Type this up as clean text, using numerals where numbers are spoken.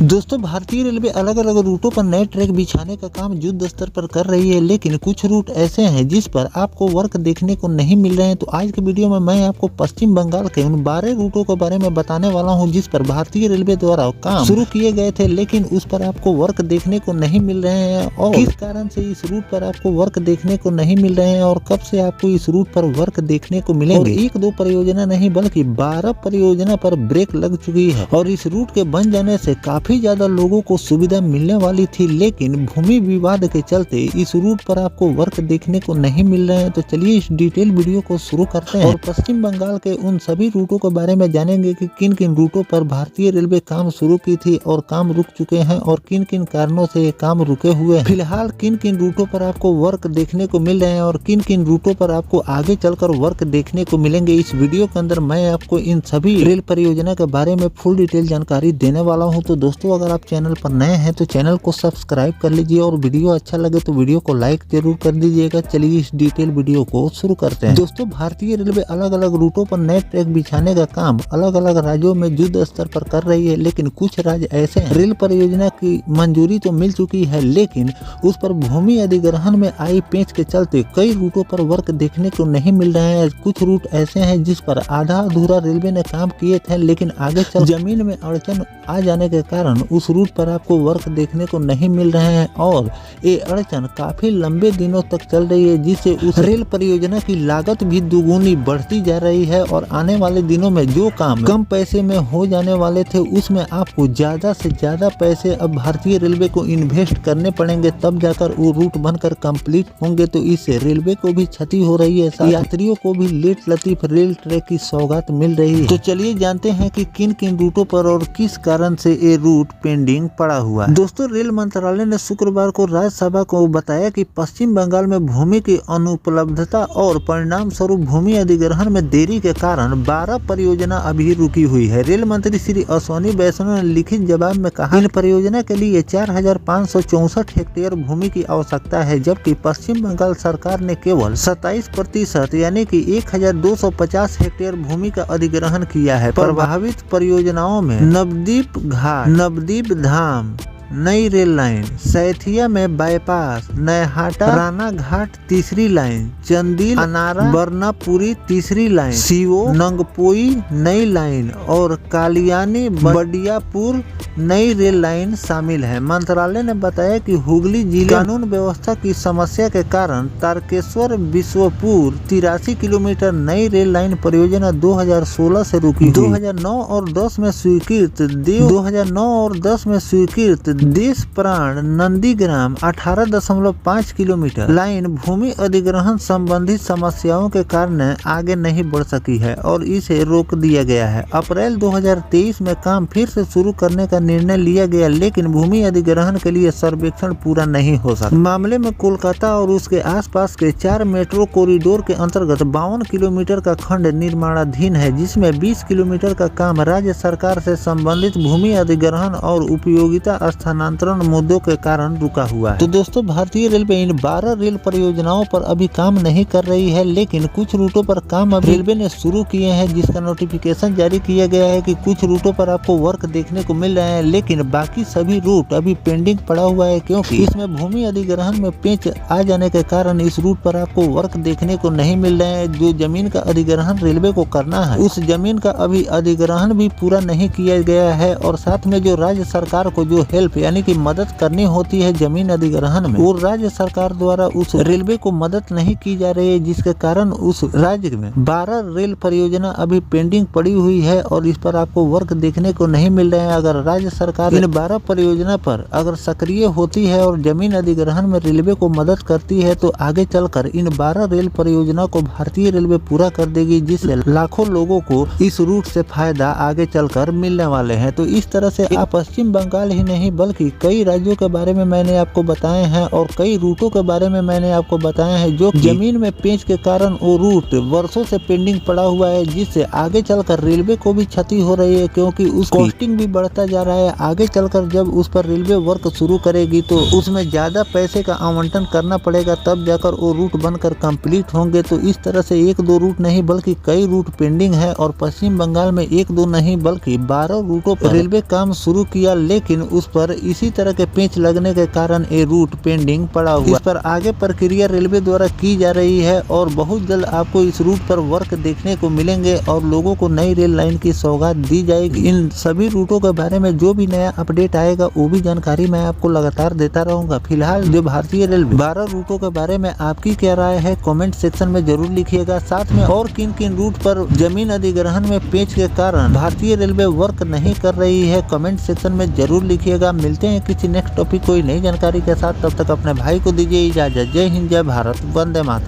दोस्तों, भारतीय रेलवे अलग अलग रूटों पर नए ट्रैक बिछाने का काम युद्ध स्तर पर कर रही है, लेकिन कुछ रूट ऐसे हैं जिस पर आपको वर्क देखने को नहीं मिल रहे हैं। तो आज के वीडियो में मैं आपको पश्चिम बंगाल के उन 12 रूटों के बारे में बताने वाला हूं जिस पर भारतीय रेलवे द्वारा काम शुरू किए गए थे, लेकिन उस पर आपको वर्क देखने को नहीं मिल रहे हैं और किस कारण से इस रूट पर आपको वर्क देखने को नहीं मिल रहे हैं और कब से आपको इस रूट पर वर्क देखने को मिलेंगे। एक दो परियोजना नहीं बल्कि 12 परियोजना पर ब्रेक लग चुकी है और इस रूट के बन जाने से काफी ज्यादा लोगों को सुविधा मिलने वाली थी, लेकिन भूमि विवाद के चलते इस रूट पर आपको वर्क देखने को नहीं मिल रहे हैं। तो चलिए इस डिटेल वीडियो को शुरू करते हैं और पश्चिम बंगाल के उन सभी रूटों के बारे में जानेंगे कि किन किन रूटों पर भारतीय रेलवे काम शुरू की थी और काम रुक चुके हैं और किन किन कारणों से ये काम रुके हुए हैं। फिलहाल किन किन रूटों पर आपको वर्क देखने को मिल रहे हैं और किन किन रूटों पर आपको आगे चलकर वर्क देखने को मिलेंगे। इस वीडियो के अंदर मैं आपको इन सभी रेल परियोजना के बारे में फुल डिटेल जानकारी देने वाला हूं। तो दोस्तों, अगर आप चैनल पर नए हैं तो चैनल को सब्सक्राइब कर लीजिए और वीडियो अच्छा लगे तो वीडियो को लाइक जरूर कर दीजिएगा। चलिए इस डिटेल वीडियो को शुरू करते हैं। दोस्तों, भारतीय रेलवे अलग अलग रूटों पर नए ट्रैक बिछाने का काम अलग अलग राज्यों में युद्ध स्तर पर कर रही है, लेकिन कुछ राज्य ऐसे हैं रेल परियोजना की मंजूरी तो मिल चुकी है, लेकिन उस पर भूमि अधिग्रहण में आई पेंच के चलते कई रूटों पर वर्क देखने को नहीं मिल रहे हैं। कुछ रूट ऐसे हैं जिस पर आधा अधूरा रेलवे ने काम किए थे, लेकिन आगे चल जमीन में अड़चन आ जाने के कारण उस रूट पर आपको वर्क देखने को नहीं मिल रहे हैं और ये अड़चन काफी लंबे दिनों तक चल रही है, जिससे उस रेल परियोजना की लागत भी दुगुनी बढ़ती जा रही है और आने वाले दिनों में जो काम कम पैसे में हो जाने वाले थे उसमें आपको ज्यादा से ज्यादा पैसे अब भारतीय रेलवे को इन्वेस्ट करने पड़ेंगे, तब जाकर वो रूट बनकर कंप्लीट होंगे। तो इससे रेलवे को भी क्षति हो रही है, यात्रियों को भी लेट लतीफ रेल ट्रैक की सौगात मिल रही है। तो चलिए जानते हैं कि किन किन रूटों पर और किस कारण से ये रूट पेंडिंग पड़ा हुआ है। दोस्तों, रेल मंत्रालय ने शुक्रवार को राज्यसभा को बताया कि पश्चिम बंगाल में भूमि की अनुपलब्धता और परिणाम स्वरूप भूमि अधिग्रहण में देरी के कारण 12 परियोजना अभी रुकी हुई है। रेल मंत्री श्री अश्विनी वैष्णव ने लिखित जवाब में कहा, इन परियोजना के लिए 4564 हेक्टेयर भूमि की आवश्यकता है, जबकि पश्चिम बंगाल सरकार ने केवल 27% यानी कि 1250 हेक्टेयर भूमि का अधिग्रहण किया है। प्रभावित परियोजनाओं में नवद्वीप घाट, नवद्वीप धाम, नई रेल लाइन, सैथिया में बाईपास, नयहाटा राना घाट तीसरी लाइन, चंदील अनारा बरनापुरी तीसरी लाइन, सीओ नंगपोई नई लाइन और कालियानी बडियापुर नई रेल लाइन शामिल है। मंत्रालय ने बताया कि हुगली जिले कानून व्यवस्था की समस्या के कारण तारकेश्वर बिश्वपुर 83 किलोमीटर नई रेल लाइन परियोजना 2016 से रुकी। 2009 और 10 में स्वीकृत 2009 और 10 में स्वीकृत देश प्राण नंदीग्राम 18.5 किलोमीटर लाइन भूमि अधिग्रहण संबंधित समस्याओं के कारण आगे नहीं बढ़ सकी है और इसे रोक दिया गया है। अप्रैल 2023 में काम फिर से शुरू करने का निर्णय लिया गया, लेकिन भूमि अधिग्रहण के लिए सर्वेक्षण पूरा नहीं हो सका। मामले में कोलकाता और उसके आसपास के 4 मेट्रो कॉरिडोर के अंतर्गत 52 किलोमीटर का खंड निर्माणाधीन है, जिसमें 20 किलोमीटर का काम राज्य सरकार से संबंधित भूमि अधिग्रहण और उपयोगिता स्थानांतरण मुद्दों के कारण रुका हुआ है। तो दोस्तों, भारतीय रेलवे इन 12 रेल परियोजनाओं पर अभी काम नहीं कर रही है, लेकिन कुछ रूटों पर काम अब रेलवे ने शुरू किए हैं, जिसका नोटिफिकेशन जारी किया गया है कि कुछ रूटों पर आपको वर्क देखने को मिल रहे हैं, लेकिन बाकी सभी रूट अभी पेंडिंग पड़ा हुआ है, क्योंकि इसमें भूमि अधिग्रहण में पेंच आ जाने के कारण इस रूट पर आपको वर्क देखने को नहीं मिल रहे हैं। जो जमीन का अधिग्रहण रेलवे को करना है उस जमीन का अभी अधिग्रहण भी पूरा नहीं किया गया है और साथ में जो राज्य सरकार को जो हेल्प यानी कि मदद करनी होती है जमीन अधिग्रहण में, वो राज्य सरकार द्वारा उस रेलवे को मदद नहीं की जा रही है, जिसके कारण उस राज्य में 12 रेल परियोजना अभी पेंडिंग पड़ी हुई है और इस पर आपको वर्क देखने को नहीं मिल रहे हैं। अगर राज्य सरकार इन 12 परियोजना पर अगर सक्रिय होती है और जमीन अधिग्रहण में रेलवे को मदद करती है तो आगे चलकर इन 12 रेल परियोजना को भारतीय रेलवे पूरा कर देगी, जिससे लाखों लोगों को इस रूट से फायदा आगे चलकर मिलने वाले हैं। तो इस तरह से आप पश्चिम बंगाल ही नहीं बल्कि कई राज्यों के बारे में मैंने आपको बताए हैं और कई रूटों के बारे में मैंने आपको बताया है जो जमीन में पेंच के कारण वो रूट वर्षों से पेंडिंग पड़ा हुआ है, जिससे आगे चलकर रेलवे को भी क्षति हो रही है क्योंकि उसकी कॉस्टिंग भी बढ़ता जा रहा है। आगे चलकर जब उस पर रेलवे वर्क शुरू करेगी तो उसमें ज्यादा पैसे का आवंटन करना पड़ेगा, तब जाकर वो रूट बनकर कंप्लीट होंगे। तो इस तरह से एक दो रूट नहीं बल्कि कई रूट पेंडिंग है और पश्चिम बंगाल में एक दो नहीं बल्कि 12 रूटों पर रेलवे काम शुरू किया, लेकिन उस पर इसी तरह के पेंच लगने के कारण ये रूट पेंडिंग पड़ा हुआ। इस पर आगे प्रक्रिया रेलवे द्वारा की जा रही है और बहुत जल्द आपको इस रूट पर वर्क देखने को मिलेंगे और लोगों को नई रेल लाइन की सौगात दी जाएगी। इन सभी रूटों के बारे में जो भी नया अपडेट आएगा वो भी जानकारी मैं आपको लगातार देता रहूंगा। फिलहाल जो भारतीय रेलवे 12 रूटों के बारे में आपकी क्या राय है कमेंट सेक्शन में जरूर लिखिएगा। साथ में और किन किन रूट पर जमीन अधिग्रहण में पेंच के कारण भारतीय रेलवे वर्क नहीं कर रही है कमेंट सेक्शन में जरूर लिखिएगा। मिलते हैं किसी नेक्स्ट टॉपिक कोई नई जानकारी के साथ, तब तक अपने भाई को दीजिए इजाजत। जय हिंद, जय भारत, वंदे मातरम।